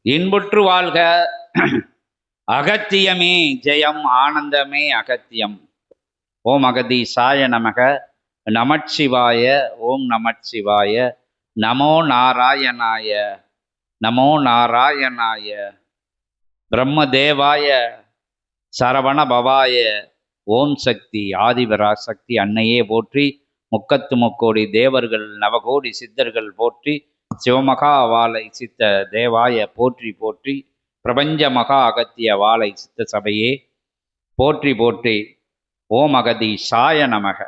இன்புற்று வாழ்க. அகத்தியமே ஜெயம், ஆனந்தமே அகத்தியம். ஓம் அகதீசாய நமக. நமச்சிவாய. ஓம் நமச்சிவாய. நமோ நாராயணாய. நமோ நாராயணாய. பிரம்மதேவாய சரவண பவாய. ஓம் சக்தி ஆதிபராசக்தி அன்னையே போற்றி. முக்கத்து முக்கோடி தேவர்கள் நவகோடி சித்தர்கள் போற்றி. சிவமகா வாழை சித்த தேவாய போற்றி போற்றி. பிரபஞ்ச மகா அகத்திய வாழை சித்த சபையே போற்றி போற்றி. ஓம் அகதீசாய நமக.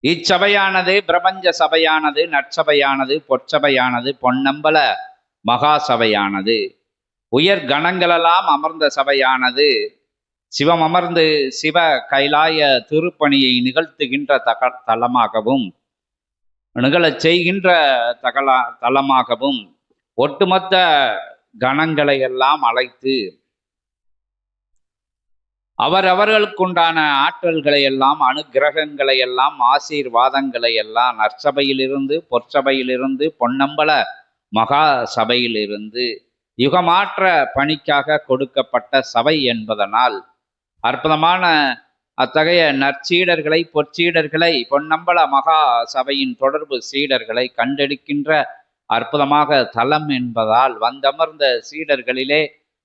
இச்சபையானது பிரபஞ்ச சபையானது, நற்சபையானது, பொற்சபையானது, பொன்னம்பல மகா சபையானது, உயர் கணங்களெல்லாம் அமர்ந்த சபையானது, சிவம் அமர்ந்து சிவ கைலாய திருப்பணியை நிகழ்த்துகின்ற தலமாகவும் நிகழச் செய்கின்ற தலமாகவும் ஒட்டுமொத்த கணங்களை எல்லாம் அழைத்து அவர்களுக்குண்டான ஆற்றல்களை எல்லாம், அனுகிரகங்களை எல்லாம், ஆசீர்வாதங்களை எல்லாம் நற்சபையிலிருந்து, பொற்சபையிலிருந்து, பொன்னம்பல மகா சபையிலிருந்து யுகமாற்ற பணிக்காக கொடுக்கப்பட்ட சபை என்பதனால் அற்புதமான அத்தகைய நற்சீடர்களை, பொற்சீடர்களை, பொன்னம்பல மகா சபையின் தொடர்பு சீடர்களை கண்டெடுக்கின்ற அற்புதமாக தலம் என்பதால் வந்தமர்ந்த சீடர்களிலே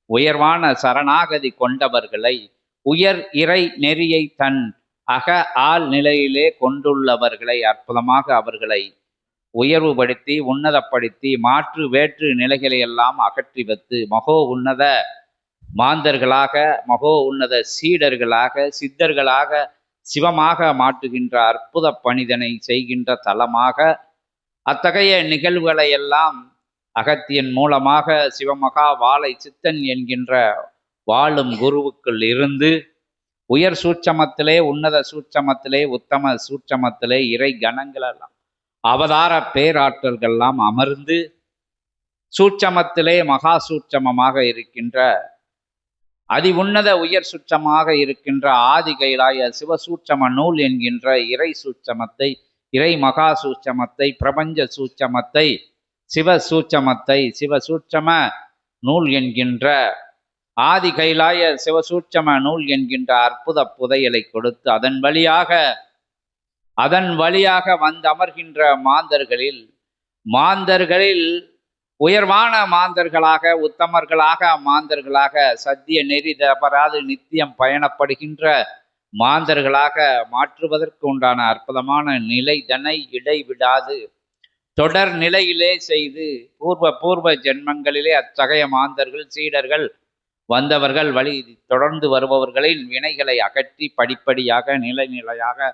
உயர்வான சரணாகதி கொண்டவர்களை, உயர் இறை நெறியை தன் அக ஆள் நிலையிலே கொண்டுள்ளவர்களை அற்புதமாக அவர்களை உயர்வுபடுத்தி, உன்னதப்படுத்தி, மாற்று வேற்று நிலைகளை எல்லாம் அகற்றி வைத்து மகோ உன்னத மாந்தர்களாக, மகோ உன்னத சீடர்களாக, சித்தர்களாக, சிவமாக மாற்றுகின்ற அற்புத பணிதனை செய்கின்ற தலமாக அத்தகைய நிகழ்வுகளை எல்லாம் அகத்தியன் மூலமாக சிவமகா வாழை சித்தன் என்கின்ற வாழும் குருவுக்குள் இருந்து உயர் சூட்சமத்திலே, உன்னத சூட்சமத்திலே, உத்தம சூட்சமத்திலே இறை கணங்களெல்லாம், அவதார பேராற்றல்கள்லாம் அமர்ந்து சூட்சமத்திலே மகா சூட்சமமாக இருக்கின்ற அதி உன்னத உயர் சுற்றமாக இருக்கின்ற ஆதி கைலாய சிவசூட்சம நூல் என்கின்ற இறை சூட்சமத்தை, இறை மகா சூட்சமத்தை, பிரபஞ்ச சூட்சமத்தை, சிவசூட்சமத்தை, சிவசூட்சம நூல் என்கின்ற ஆதி கைலாய சிவசூட்சம நூல் என்கின்ற அற்புத புதையலை கொடுத்து அதன் வழியாக வந்தமர்கின்ற மாந்தர்களில் உயர்வான மாந்தர்களாக, உத்தமர்களாக, மாந்தர்களாக, சத்திய நெறி தவறாது நித்தியம் பயணப்படுகின்ற மாந்தர்களாக மாற்றுவதற்கு உண்டான அற்புதமான நிலை தன்னை இடைவிடாது தொடர் நிலையிலே செய்து பூர்வ ஜென்மங்களிலே அத்தகைய மாந்தர்கள், சீடர்கள், வந்தவர்கள் வழி தொடர்ந்து வருபவர்களின் வினைகளை அகற்றி படிப்படியாக நிலையாக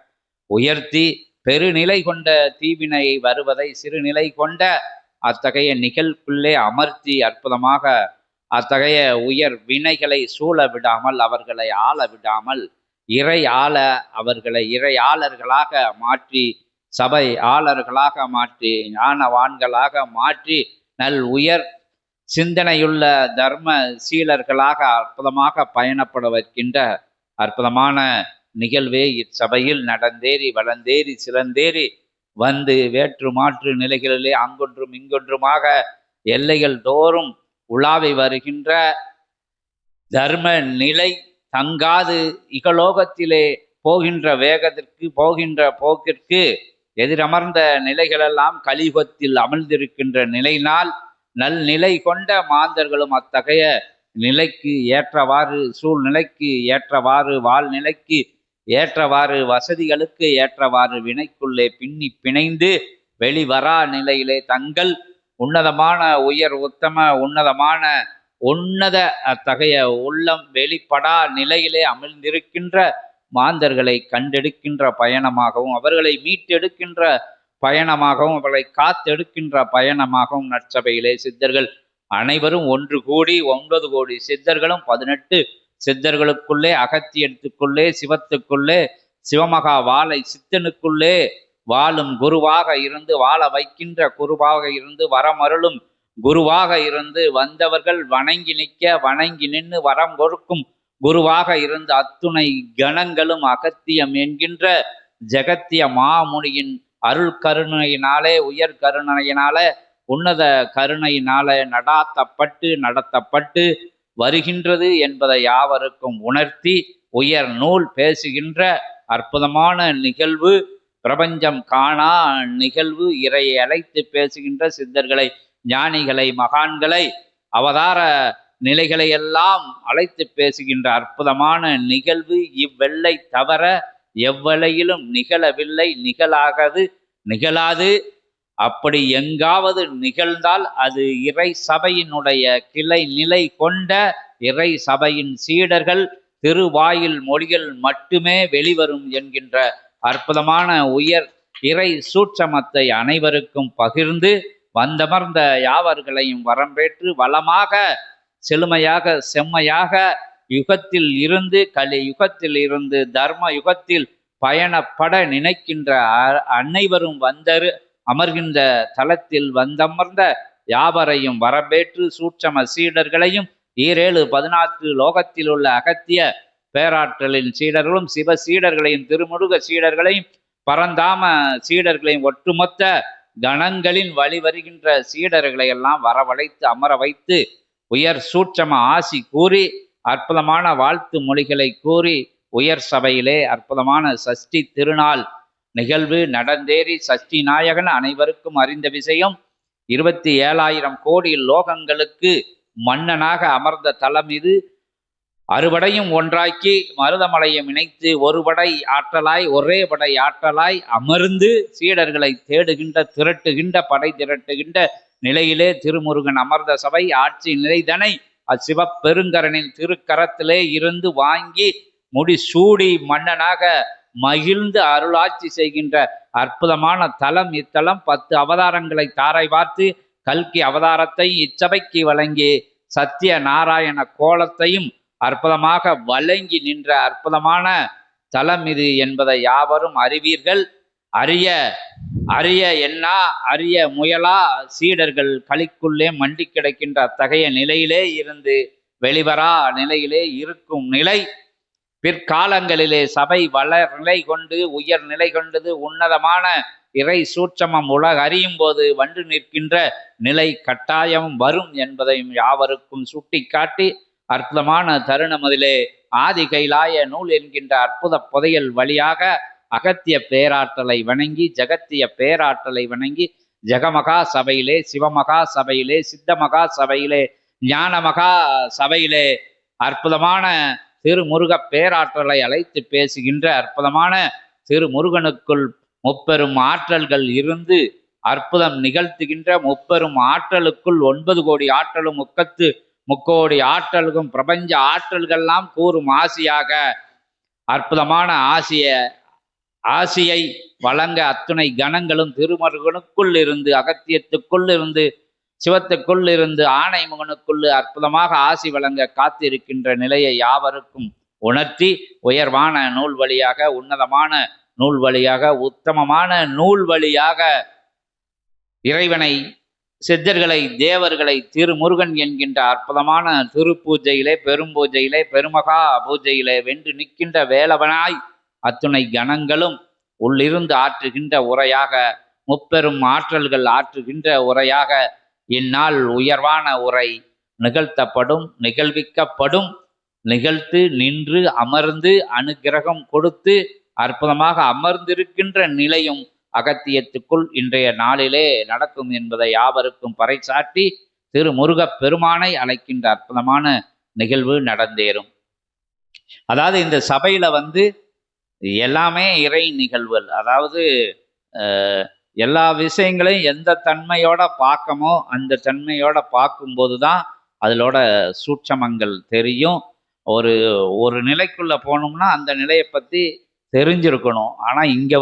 உயர்த்தி பெருநிலை கொண்ட தீவினையை வருவதை சிறுநிலை கொண்ட அத்தகைய நிகழ்வுக்குள்ளே அமர்த்தி அற்புதமாக அத்தகைய உயர் வினைகளை சூழ விடாமல், அவர்களை ஆள விடாமல், அவர்களை இறையாளர்களாக மாற்றி, சபை ஆளர்களாக மாற்றி, ஞானவான்களாக மாற்றி, உயர் சிந்தனையுள்ள தர்ம சீலர்களாக அற்புதமாக பயணப்பட வைக்கின்ற அற்புதமான நிகழ்வே இச்சபையில் நடந்தேறி வளர்ந்தேறி சிறந்தேறி வந்து வேற்று மாற்று நிலைகளிலே அங்கொன்றும் இங்கொன்றுமாக எல்லைகள் தோறும் உலாவி வருகின்ற தர்ம நிலை தங்காது இகலோகத்திலே போகின்ற வேகத்திற்கு, போகின்ற போக்கிற்கு எதிரமர்ந்த நிலைகளெல்லாம் கலியுகத்தில் அமிழ்ந்திருக்கின்ற நிலையினால் நல்நிலை கொண்ட மாந்தர்களும் அத்தகைய நிலைக்கு ஏற்றவாறு, சூழ்நிலைக்கு ஏற்றவாறு, வாழ்நிலைக்கு ஏற்றவாறு, வசதிகளுக்கு ஏற்றவாறு வினைக்குள்ளே பின்னி பிணைந்து வெளிவரா நிலையிலே தங்கள் உன்னதமான உயர் உத்தம உன்னதமான உன்னத அத்தகைய உள்ளம் வெளிப்படா நிலையிலே அமிழ்ந்திருக்கின்ற மாந்தர்களை கண்டெடுக்கின்ற பயணமாகவும், அவர்களை மீட்டெடுக்கின்ற பயணமாகவும், அவர்களை காத்தெடுக்கின்ற பயணமாகவும் நற்சபையிலே சித்தர்கள் அனைவரும் ஒன்று கூடி 9 கோடி சித்தர்களும் 18 சித்தர்களுக்குள்ளே, அகத்தியத்துக்குள்ளே, சிவத்துக்குள்ளே, சிவமகா வாழை சித்தனுக்குள்ளே வாழும் குருவாக இருந்து, வாழ வைக்கின்ற குருவாக இருந்து, வரமருளும் குருவாக இருந்து, வந்தவர்கள் வணங்கி நிற்க, வணங்கி நின்று வரம் கொடுக்கும் குருவாக இருந்து அத்துணை கணங்களும் அகத்தியம் என்கின்ற ஜெகத்திய மாமுனியின் அருள் கருணையினாலே, உயர் கருணையினாலே உன்னத கருணையினால நடத்தப்பட்டு வருகின்றது என்பதை யாவருக்கும் உணர்த்தி உயர் நூல் பேசுகின்ற அற்புதமான நிகழ்வு, பிரபஞ்சம் காணா நிகழ்வு, இறையை அழைத்து பேசுகின்ற சித்தர்களை, ஞானிகளை, மகான்களை, அவதார நிலைகளை எல்லாம் அழைத்து பேசுகின்ற அற்புதமான நிகழ்வு. இவ்வெல்லை தவிர எவ்வளையிலும் நிகழவில்லை, நிகழாது. அப்படி எங்காவது நிகழ்ந்தால் அது இறை சபையினுடைய கிளை நிலை கொண்ட இறை சபையின் சீடர்கள் திருவாயில் மொழிகள் மட்டுமே வெளிவரும் என்கின்ற அற்புதமான உயர் இறை சூட்சமத்தை அனைவருக்கும் பகிர்ந்து வந்தமர்ந்த யாவர்களையும் வரம்பேற்று வளமாக செழுமையாக செம்மையாக யுகத்தில் இருந்து கலி யுகத்தில் இருந்து தர்ம யுகத்தில் பயணப்பட நினைக்கின்ற அனைவரும் அமர்கின்ற தலத்தில் வந்தமர்ந்த யாவரையும் வரம்பேற்று சூட்சம சீடர்களையும் 17 லோகத்தில் உள்ள அகத்திய பேராற்றலின் சீடர்களும் சிவ சீடர்களையும் திருமுருக சீடர்களையும் பரந்தாம சீடர்களையும் ஒட்டுமொத்த கணங்களின் வழி வருகின்ற சீடர்களை எல்லாம் வரவழைத்து அமர வைத்து உயர் சூட்சம ஆசி கூறி அற்புதமான வாழ்த்து மொழிகளை கூறி உயர் சபையிலே அற்புதமான சஷ்டி திருநாள் நிகழ்வு நடந்தேறி சஷ்டி நாயகன் அனைவருக்கும் அறிந்த விஷயம். 27,000 கோடி லோகங்களுக்கு மன்னனாக அமர்ந்த தலம் இது. அறுபடையும் ஒன்றாக்கி மருதமலையும் இணைத்து ஒருபடை ஆற்றலாய் ஒரே படை ஆற்றலாய் அமர்ந்து சீடர்களை தேடுகின்ற திரட்டுகின்ற படை திரட்டுகின்ற நிலையிலே திருமுருகன் அமர்ந்த சபை ஆட்சி நிலைதனை அச்சிவப்பெருங்கரனின் திருக்கரத்திலே இருந்து வாங்கி முடிசூடி மன்னனாக மகிழ்ந்து அருளாட்சி செய்கின்ற அற்புதமான தலம் இத்தலம். 10 அவதாரங்களை தாரை பார்த்து கல்கி அவதாரத்தை இச்சபைக்கு வழங்கி சத்திய நாராயண கோலத்தையும் அற்புதமாக வழங்கி நின்ற அற்புதமான தலம் இது என்பதை யாவரும் அறிவீர்கள். அரிய முயலா சீடர்கள் களிக்குள்ளே மண்டி கிடக்கின்ற அத்தகைய நிலையிலே இருந்து வெளிவரா நிலையிலே இருக்கும் நிலை. பிற்காலங்களிலே சபை வளர் நிலை கொண்டு உயர் நிலை கொண்டது உன்னதமான இறை சூட்சமம் உலக அறியும் போது வந்து நிற்கின்ற நிலை கட்டாயம் வரும் என்பதையும் யாவருக்கும் சுட்டிக்காட்டி அற்புதமான தருணமதிலே ஆதி கைலாய நூல் என்கின்ற அற்புத புதையல் வழியாக அகத்திய பேராற்றலை வணங்கி ஜகத்திய பேராற்றலை வணங்கி ஜெகமகா சபையிலே சிவமகா சபையிலே சித்தமகா சபையிலே ஞானமகா சபையிலே அற்புதமான திருமுருக பேராற்றலை அழைத்து பேசுகின்ற அற்புதமான திருமுருகனுக்குள் முப்பெரும் ஆற்றல்கள் இருந்து அற்புதம் நிகழ்த்துகின்ற முப்பெரும் ஆற்றலுக்குள் 9 கோடி ஆற்றலும் முக்கோடி ஆற்றல்களும் பிரபஞ்ச ஆற்றல்கள்லாம் கூறும் ஆசியாக அற்புதமான ஆசியை வழங்க அத்துணை கணங்களும் திருமுருகனுக்குள் இருந்து அகத்தியத்துக்குள் இருந்து சிவத்துக்குள் இருந்து ஆணைமுகனுக்குள் அற்புதமாக ஆசி வழங்க காத்திருக்கின்ற நிலையை யாவருக்கும் உணர்த்தி உயர்வான நூல் வழியாக உன்னதமான நூல் வழியாக உத்தமமான நூல் வழியாக இறைவனை சித்தர்களை தேவர்களை திருமுருகன் என்கின்ற அற்புதமான திருப்பூஜையிலே பெரும்பூஜையிலே பெருமகா பூஜையிலே வென்று நிற்கின்ற வேலவனாய் அத்துணை கணங்களும் உள்ளிருந்து ஆற்றுகின்ற உரையாக முப்பெரும் ஆற்றல்கள் ஆற்றுகின்ற உரையாக இந்நாள் உயர்வான உரை நிகழ்த்தப்படும் நிகழ்விக்கப்படும். நிகழ்த்து நின்று அமர்ந்து அனுக்கிரகம் கொடுத்து அற்புதமாக அமர்ந்திருக்கின்ற நிலையும் அகத்தியத்துக்குள் இன்றைய நாளிலே நடக்கும் என்பதை யாவருக்கும் பறைசாட்டி திருமுருகப் பெருமானை அழைக்கின்ற அற்புதமான நிகழ்வு நடந்தேறும். அதாவது இந்த சபையில எல்லாமே இறை நிகழ்வுகள். அதாவது எல்லா விஷயங்களையும் எந்த தன்மையோட பார்க்கமோ அந்த தன்மையோட பார்க்கும்போது தான் அதிலோட சூட்சமங்கள் தெரியும். ஒரு நிலைக்குள்ள போனோம்னா அந்த நிலையை பற்றி தெரிஞ்சிருக்கணும். ஆனால் இங்கே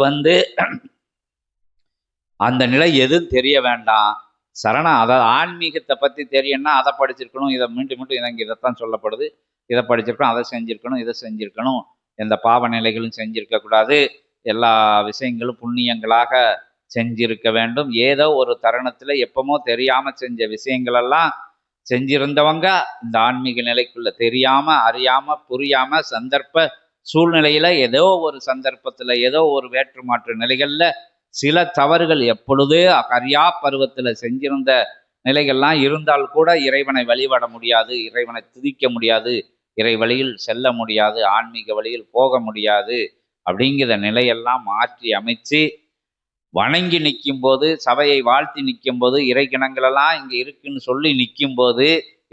அந்த நிலை எதுவும் தெரிய வேண்டாம். அதாவது ஆன்மீகத்தை பற்றி தெரியணும்னா அதை படிச்சிருக்கணும், இதை மீண்டும் இங்கே இதைத்தான் சொல்லப்படுது, இதை படிச்சிருக்கணும், அதை செஞ்சுருக்கணும், இதை செஞ்சுருக்கணும், எந்த பாவ நிலைகளும் செஞ்சிருக்கக்கூடாது, எல்லா விஷயங்களும் புண்ணியங்களாக செஞ்சிருக்க வேண்டும். ஏதோ ஒரு தருணத்தில் எப்பமோ தெரியாமல் செஞ்ச விஷயங்களெல்லாம் செஞ்சிருந்தவங்க இந்த ஆன்மீக நிலைக்குள்ள தெரியாமல் அறியாமல் புரியாமல் சந்தர்ப்ப சூழ்நிலையில் ஏதோ ஒரு சந்தர்ப்பத்தில் ஏதோ ஒரு வேற்று மாற்று நிலைகளில் சில தவறுகள் எப்பொழுதே கரியா பருவத்தில் செஞ்சிருந்த நிலைகள்லாம் இருந்தால் கூட இறைவனை வழிபட முடியாது, இறைவனை துதிக்க முடியாது, இறை வழியில் செல்ல முடியாது, ஆன்மீக வழியில் போக முடியாது அப்படிங்கிற நிலையெல்லாம் மாற்றி அமைச்சு வணங்கி நிற்கும் போது, சபையை வாழ்த்தி நிற்கும் போது, இறை கிணங்களெல்லாம் இங்கே இருக்குன்னு சொல்லி நிற்கும் போது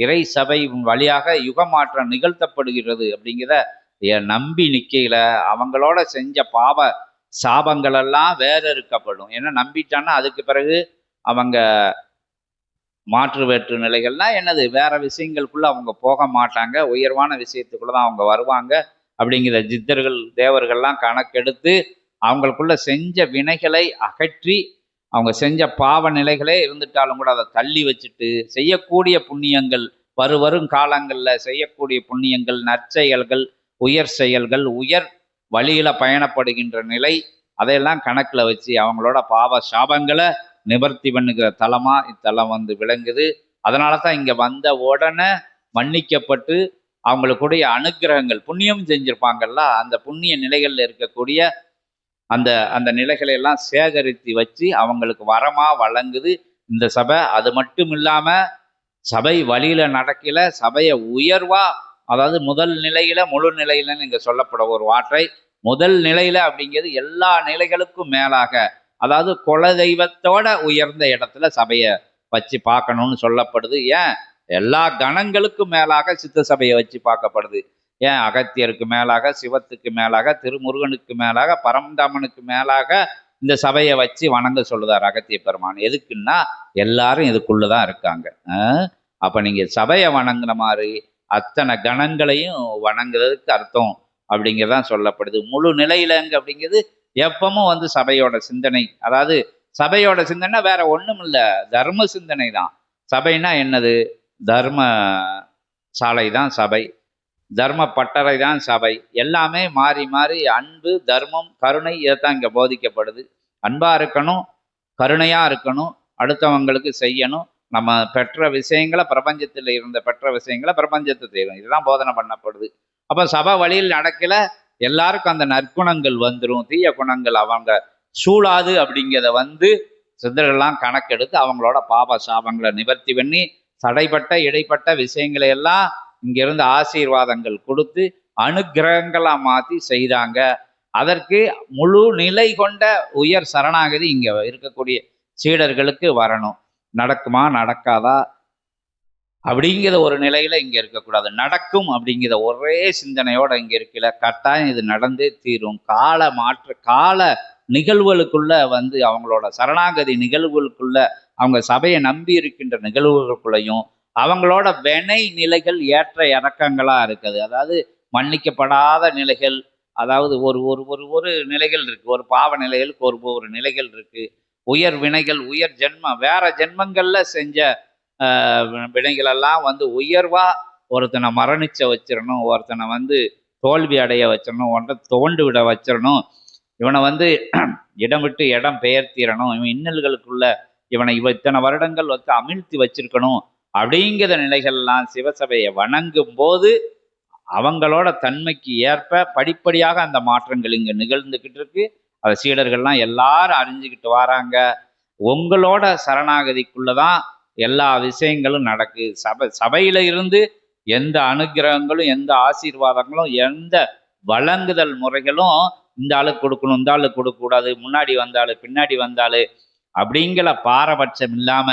இறை சபை வழியாக யுகமாற்றம் நிகழ்த்தப்படுகிறது அப்படிங்கிற நம்பி நிற்கையில அவங்களோட செஞ்ச பாவ சாபங்களெல்லாம் வேற இருக்கப்படும். ஏன்னா நம்பிட்டான்னா அதுக்கு பிறகு அவங்க மாற்று வேற்று நிலைகள்லாம் என்னது வேற விஷயங்களுக்குள்ள அவங்க போக மாட்டாங்க, உயர்வான விஷயத்துக்குள்ள தான் அவங்க வருவாங்க அப்படிங்கிற ஜித்தர்கள் தேவர்கள்லாம் கணக்கெடுத்து அவங்களுக்குள்ள செஞ்ச வினைகளை அகற்றி அவங்க செஞ்ச பாவ நிலைகளே இருந்துட்டாலும் கூட அதை தள்ளி வச்சுட்டு செய்யக்கூடிய புண்ணியங்கள் வரும் காலங்களில் செய்யக்கூடிய புண்ணியங்கள், நற்செயல்கள், உயர் செயல்கள், உயர் வழியில பயணப்படுகின்ற நிலை, அதையெல்லாம் கணக்கில் வச்சு அவங்களோட பாவ சாபங்களை நிவர்த்தி பண்ணுகிற தலமா இத்தலம் வந்து விளங்குது. அதனால தான் இங்கே வந்த உடனே மன்னிக்கப்பட்டு அவங்களுக்குடைய அனுக்கிரகங்கள் புண்ணியம் செஞ்சிருப்பாங்கல்ல, அந்த புண்ணிய நிலைகளில் இருக்கக்கூடிய அந்த அந்த நிலைகளை எல்லாம் சேகரித்து வச்சு அவங்களுக்கு வரமா வழங்குது இந்த சபை. அது மட்டும் இல்லாம சபை வழியில நடக்கல, சபையை உயர்வா, அதாவது முதல் நிலையில முழு நிலையிலன்னு இங்க சொல்லப்பட ஒரு வார்த்தை. முதல் நிலையில அப்படிங்கிறது எல்லா நிலைகளுக்கும் மேலாக, அதாவது குல தெய்வத்தோட உயர்ந்த இடத்துல சபையை வச்சு பார்க்கணும்னு சொல்லப்படுது. ஏன் எல்லா கணங்களுக்கும் மேலாக சித்த சபையை வச்சு பார்க்கப்படுது. ஏன் அகத்தியருக்கு மேலாக, சிவத்துக்கு மேலாக, திருமுருகனுக்கு மேலாக, பரந்தாமனுக்கு மேலாக இந்த சபையை வச்சு வணங்க சொல்லுதார் அகத்திய பெருமான். எதுக்குன்னா எல்லாரும் இதுக்குள்ளதான் இருக்காங்க. அப்ப நீங்க சபையை வணங்குன மாதிரி அத்தனை கணங்களையும் வணங்குறதுக்கு அர்த்தம் அப்படிங்கிறதான் சொல்லப்படுது. முழு நிலையிலங்க அப்படிங்கிறது எப்பவும் வந்து சபையோட சிந்தனை, அதாவது சபையோட சிந்தனை வேற ஒண்ணும் இல்லை, தர்ம சிந்தனை தான். சபைனா என்னது? தர்ம சாலை தான் சபை, தர்ம பட்டறை தான் சபை. எல்லாமே மாறி மாறி அன்பு, தர்மம், கருணை இதைத்தான் இங்கே போதிக்கப்படுது. அன்பா இருக்கணும், கருணையா இருக்கணும், அடுத்தவங்களுக்கு செய்யணும், நம்ம பெற்ற விஷயங்களை பிரபஞ்சத்தில் இருந்த பெற்ற விஷயங்களை பிரபஞ்சத்தை செய்யணும், இதுதான் போதனை பண்ணப்படுது. அப்போ சபை வழியில் நடக்கல எல்லாருக்கும் அந்த நற்குணங்கள் வந்துடும், தீய குணங்கள் அவங்க சூழாது அப்படிங்கிறத வந்து சித்தர்கள்லாம் கணக்கெடுத்து அவங்களோட பாப சாபங்களை நிவர்த்தி பண்ணி தடைப்பட்ட இடைப்பட்ட விஷயங்களை எல்லாம் இங்கிருந்து ஆசீர்வாதங்கள் கொடுத்து அனுக்கிரகங்களா மாற்றி செய்தாங்க. அதற்கு முழு நிலை கொண்ட உயர் சரணாகதி இங்க இருக்கக்கூடிய சீடர்களுக்கு வரணும். நடக்குமா நடக்காதா அப்படிங்கிற ஒரு நிலையில இங்க இருக்கக்கூடாது, நடக்கும் அப்படிங்கிற ஒரே சிந்தனையோட இங்க இருக்கல. கட்டாயம் இது நடந்தே தீரும். கால நிகழ்வுகளுக்குள்ள வந்து அவங்களோட சரணாகதி நிகழ்வுகளுக்குள்ள, அவங்க சபையை நம்பி இருக்கின்ற நிகழ்வுகளுக்குள்ளையும் அவங்களோட வினை நிலைகள் ஏற்ற இறக்கங்களா இருக்குது. அதாவது மன்னிக்கப்படாத நிலைகள், அதாவது ஒரு ஒரு ஒரு ஒரு நிலைகள் இருக்கு, ஒரு பாவ நிலைகளுக்கு ஒரு நிலைகள் இருக்கு, உயர் வினைகள், உயர் ஜென்மம், வேற ஜென்மங்கள்ல செஞ்ச வினைகளெல்லாம் வந்து உயர்வா ஒருத்தனை மரணிச்ச வச்சிடணும், ஒருத்தனை வந்து தோல்வி அடைய வச்சிடணும், ஒன்றை தோண்டு விட வச்சிடணும், இவனை வந்து இடம் விட்டு இடம் பெயர்த்திடணும், இவன் இன்னல்களுக்குள்ள இவனை இத்தனை வருடங்கள் வந்து அமிழ்த்தி வச்சிருக்கணும் அப்படிங்கிற நிலைகள்லாம் சிவசபையை வணங்கும் போது அவங்களோட தன்மைக்கு ஏற்ப படிப்படியாக அந்த மாற்றங்கள் இங்கே நிகழ்ந்துக்கிட்டு இருக்கு. அதை சீடர்கள்லாம் எல்லாரும் அறிஞ்சுக்கிட்டு வராங்க. உங்களோட சரணாகதிக்குள்ளதான் எல்லா விஷயங்களும் நடக்கு. சபையில இருந்து எந்த அனுகிரகங்களும், எந்த ஆசீர்வாதங்களும், எந்த வழங்குதல் முறைகளும் இந்த ஆளுக்கு கொடுக்கணும், இந்த ஆளுக்கு கொடுக்கக்கூடாது, முன்னாடி வந்தாலு பின்னாடி வந்தாலு அப்படிங்கிற பாரபட்சம் இல்லாம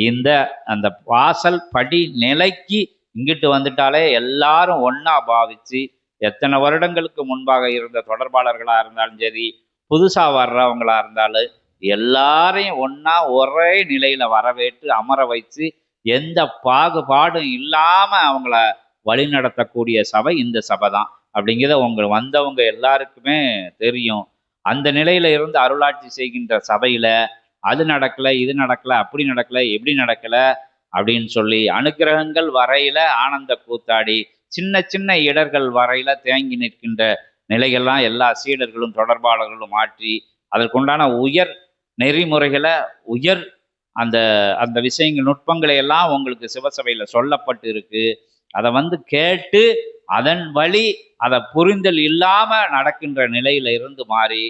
இந்த அந்த வாசல் படி நிலைக்கு இங்கிட்டு வந்துட்டாலே எல்லாரும் ஒன்னா பாவிச்சு, எத்தனை வருடங்களுக்கு முன்பாக இருந்த தொடர்பாளர்களா இருந்தாலும் சரி, புதுசா வர்றவங்களா இருந்தாலும் எல்லாரையும் ஒன்னா ஒரே நிலையில வரவேற்று அமர வச்சு எந்த பாகுபாடும் இல்லாம அவங்கள வழி நடத்தக்கூடிய சபை இந்த சபை தான் அப்படிங்கிறத வந்தவங்க எல்லாருக்குமே தெரியும். அந்த நிலையில இருந்து அருளாட்சி செய்கின்ற சபையில அது நடக்கல, இது நடக்கல, அப்படி நடக்கல, எப்படி நடக்கல அப்படின்னு சொல்லி அனுக்கிரகங்கள் வரையில ஆனந்த கூத்தாடி, சின்ன சின்ன இடர்கள் வரையில தேங்கி நிற்கின்ற நிலைகள்லாம் எல்லா சீடர்களும் தொடர்பாளர்களும் மாற்றி அதற்குண்டான உயர் நெறிமுறைகளை, உயர் அந்த அந்த விஷயங்கள் நுட்பங்களை எல்லாம் உங்களுக்கு சிவசபையில சொல்லப்பட்டு இருக்கு. அதை வந்து கேட்டு அதன் வழி அதை புரிந்தல் இல்லாம நடக்கின்ற நிலையில இருந்து மாறி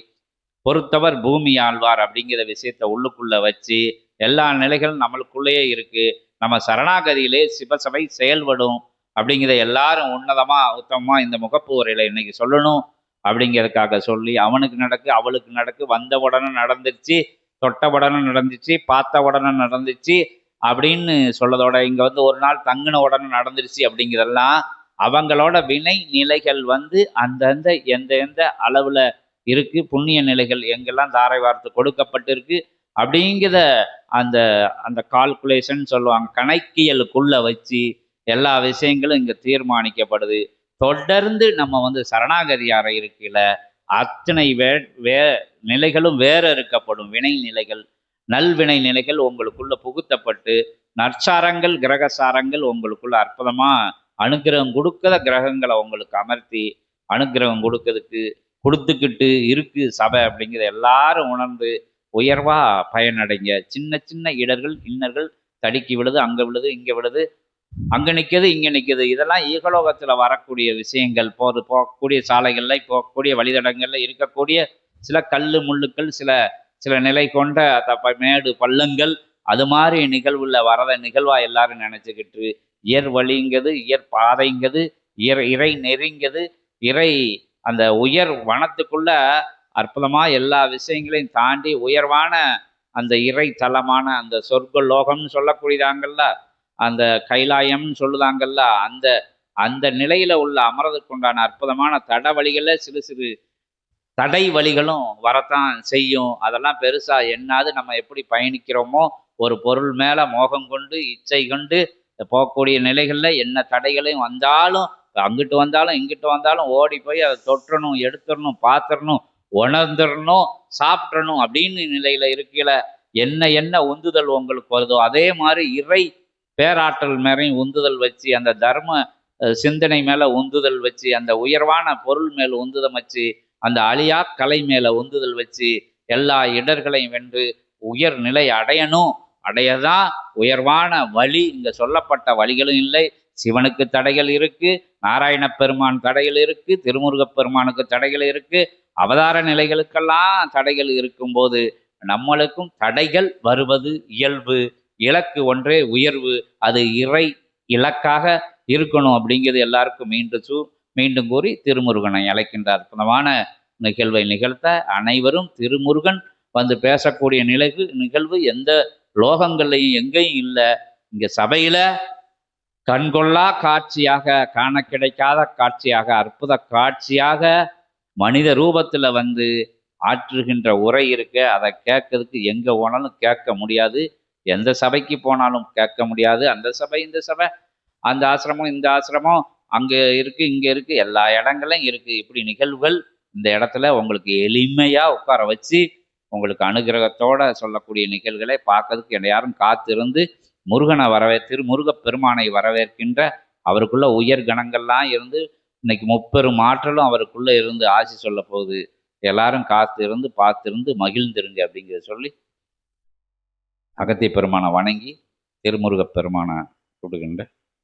பொறுத்தவர் பூமி ஆழ்வார் அப்படிங்கிற விஷயத்த உள்ளுக்குள்ள வச்சு எல்லா நிலைகளும் நம்மளுக்குள்ளேயே இருக்கு. நம்ம சரணாகதியிலே சிவசபை செயல்படும் அப்படிங்கிறத எல்லாரும் உன்னதமா உத்தமமா இந்த முகப்பு உரையில இன்னைக்கு சொல்லணும் அப்படிங்கிறதுக்காக சொல்லி, அவனுக்கு நடக்கு அவளுக்கு நடக்கு, வந்த உடனே நடந்துருச்சு, தொட்ட உடனே நடந்துச்சு, பார்த்த உடனே நடந்துச்சு அப்படின்னு சொல்லதோட, இங்க வந்து ஒரு நாள் தங்கின உடனே நடந்துருச்சு அப்படிங்கிறதெல்லாம் அவங்களோட வினை நிலைகள் வந்து அந்தந்த எந்த எந்த அளவுல இருக்கு, புண்ணிய நிலைகள் எங்கெல்லாம் தாரை வார்த்து கொடுக்கப்பட்டிருக்கு அப்படிங்கிற அந்த அந்த கால்குலேஷன் சொல்லுவாங்க, கணக்கியலுக்குள்ள வச்சு எல்லா விஷயங்களும் இங்க தீர்மானிக்கப்படுது. தொடர்ந்து நம்ம வந்து சரணாகதி அறை இருக்கையில அத்தனை வே நிலைகளும் வேற இருக்கப்படும். வினை நிலைகள், நல்வினை நிலைகள் உங்களுக்குள்ள புகுத்தப்பட்டு நற்சாரங்கள் கிரகசாரங்கள் உங்களுக்குள்ள அற்புதமா அனுக்கிரகம் கொடுக்கிற கிரகங்களை உங்களுக்கு அமர்த்தி அனுக்கிரகம் கொடுத்துக்கிட்டு இருக்கு சபை அப்படிங்கிறத எல்லாரும் உணர்ந்து உயர்வா பயனடைங்க. சின்ன சின்ன இடர்கள் இன்னர்கள் தடுக்கி விழுது, அங்க விழுது, இங்க விழுது, அங்க நிற்குது இங்க நிற்குது, இதெல்லாம் ஈகலோகத்துல வரக்கூடிய விஷயங்கள். போகக்கூடிய சாலைகள்ல போகக்கூடிய வழித்தடங்கள்ல இருக்கக்கூடிய சில கல்லு முள்ளுக்கள், சில சில நிலை கொண்ட மேடு பள்ளங்கள், அது மாதிரி நிகழ்வுல வரத நிகழ்வா எல்லாரும் நினைச்சுக்கிட்டு இயற் வழிங்கிறது, இயற் பாதைங்கிறது, இறை நெறிங்கிறது, இறை அந்த உயர் வனத்துக்குள்ள அற்புதமா எல்லா விஷயங்களையும் தாண்டி உயர்வான அந்த இறை தலமான அந்த சொர்க்க லோகம்னு சொல்லக்கூடியதாங்கல்ல, அந்த கைலாயம்னு சொல்லுதாங்கல்ல, அந்த அந்த நிலையில உள்ள அமரதுக்கு உண்டான அற்புதமான தட வழிகள்ல சிறு சிறு தடை வழிகளும் வரத்தான் செய்யும். அதெல்லாம் பெருசா எண்ணாது நம்ம எப்படி பயணிக்கிறோமோ, ஒரு பொருள் மேல மோகம் கொண்டு இச்சை கொண்டு போகக்கூடிய நிலைகள்ல என்ன தடைகளையும் வந்தாலும், அங்கிட்டு வந்தாலும் இங்கிட்டு வந்தாலும் ஓடி போய் அதை தொற்றணும், எடுத்துடணும், பார்த்துடணும், உணர்ந்துடணும், சாப்பிட்றணும் அப்படின்னு நிலையில இருக்கையில என்ன என்ன உந்துதல் உங்களுக்கு வருதோ அதே மாதிரி இறை பேராற்றல் மேலையும் உந்துதல் வச்சு, அந்த தர்ம சிந்தனை மேல உந்துதல் வச்சு, அந்த உயர்வான பொருள் மேல் உந்துதம் வச்சு, அந்த அழியா கலை மேல உந்துதல் வச்சு எல்லா இடர்களையும் வென்று உயர் நிலை அடையணும். அடையதான் உயர்வான வழி. இங்க சொல்லப்பட்ட வழிகளும் இல்லை. சிவனுக்கு தடைகள் இருக்கு, நாராயண பெருமான் தடைகள் இருக்கு, திருமுருகப் பெருமானுக்கு தடைகள் இருக்கு, அவதார நிலைகளுக்கெல்லாம் தடைகள் இருக்கும்போது நம்மளுக்கும் தடைகள் வருவது இயல்பு. இலக்கு ஒன்றே உயர்வு, அது இறை இலக்காக இருக்கணும் அப்படிங்கிறது எல்லாருக்கும் மீண்டும் கூறி திருமுருகனை அழைக்கின்ற அற்புதமான நிகழ்வை நிகழ்த்த அனைவரும் திருமுருகன் வந்து பேசக்கூடிய நிகழ்வு எந்த லோகங்கள்லையும் எங்கேயும் இல்லை. இங்க சபையில கண்கொள்ளா காட்சியாக, காண கிடைக்காத காட்சியாக, அற்புத காட்சியாக மனித ரூபத்துல வந்து ஆற்றுகின்ற உரை இருக்க, அதை கேட்கறதுக்கு எங்க போனாலும் கேட்க முடியாது, எந்த சபைக்கு போனாலும் கேட்க முடியாது. அந்த சபை இந்த சபை, அந்த ஆசிரமம் இந்த ஆசிரமம், அங்க இருக்கு இங்க இருக்கு, எல்லா இடங்களையும் இருக்கு. இப்படி நிகழ்வுகள் இந்த இடத்துல உங்களுக்கு எளிமையா உட்கார வச்சு உங்களுக்கு அனுகிரகத்தோட சொல்லக்கூடிய நிகழ்வுகளை பார்க்கறதுக்கு யாரும் காத்திருந்து முருகனை திருமுருகப் பெருமானை வரவேற்கின்ற அவருக்குள்ள உயர் கணங்கள்லாம் இருந்து இன்னைக்கு முப்பெரும் ஆற்றலும் அவருக்குள்ள இருந்து ஆசி சொல்ல போகுது. எல்லாரும் காத்திருந்து பார்த்திருந்து மகிழ்ந்திருங்க அப்படிங்கிறத சொல்லி அகத்திய பெருமானை வணங்கி திருமுருகப் பெருமானை கொடுக்கின்ற